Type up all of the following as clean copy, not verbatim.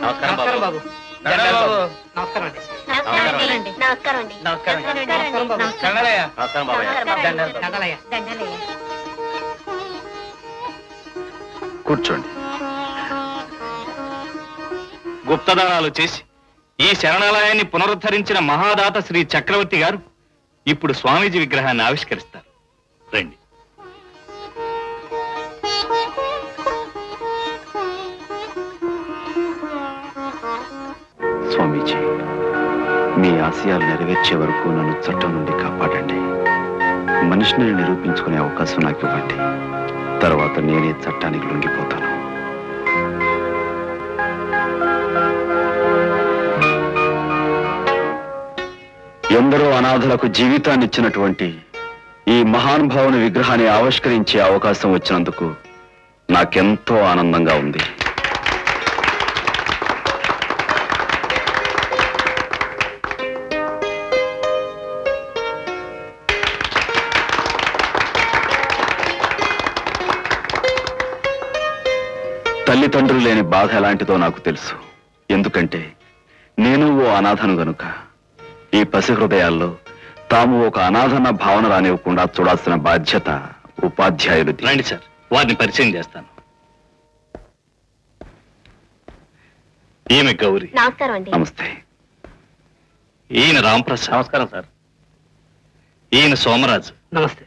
నమస్కారం బాబు. దండాలు బాబు. నమస్కారం అండి. నమస్కారం అండి. నమస్కారం అండి. దండాలయ్య. నమస్కారం బాబాయ్. దండాలు. దండాలయ్య. కూర్చోండి. గుప్తదానాలు చేసి ఈ శరణాలయాన్ని పునరుద్ధరించిన మహాదాత శ్రీ చక్రవర్తి గారు ఇప్పుడు స్వామీజీ విగ్రహాన్ని ఆవిష్కరిస్తారు. రండి. స్వామీజీ, మీ ఆశయాలు నెరవేర్చే వరకు నన్ను చట్టం నుండి కాపాడండి. మనిషిని నిరూపించుకునే అవకాశం నాకు ఇవ్వండి. తర్వాత నేనే చట్టానికి లొంగిపోతాను. ఎందరో అనాథలకు జీవితాన్ని ఇచ్చినటువంటి ఈ మహానుభావుని విగ్రహాన్ని ఆవిష్కరించే అవకాశం వచ్చినందుకు నాకెంతో ఆనందంగా ఉంది. తల్లిదండ్రులు లేని బాధ ఎలాంటిదో నాకు తెలుసు. ఎందుకంటే నేను ఓ అనాథను గనుక ఈ పసి హృదయాల్లో తాము ఒక అనాథన్న భావన రానివ్వకుండా చూడాల్సిన బాధ్యత ఉపాధ్యాయులది. రండి సార్, వారిని పరిచయం చేస్తాను. ఈమె గౌరీ. నమస్కారం అండి. నమస్తే. ఈయన రాంప్రసాద్. నమస్కారం సార్. ఈయన సోమరాజు. నమస్తే.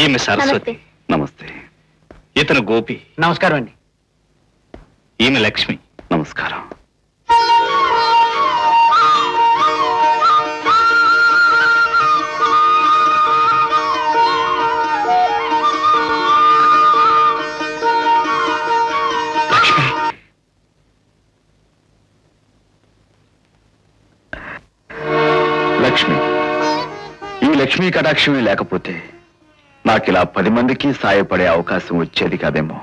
ఈమె సరస్వతి. నమస్తే. ఇతను గోపి. నమస్కారం అండి. ఈమె లక్ష్మి. నమస్కారం. లక్ష్మి, ఈ లక్ష్మీ కటాక్షమే లేకపోతే నాకు ఇలా 10 మందికి సాయపడే అవకాశం వచ్చేది కాదేమో.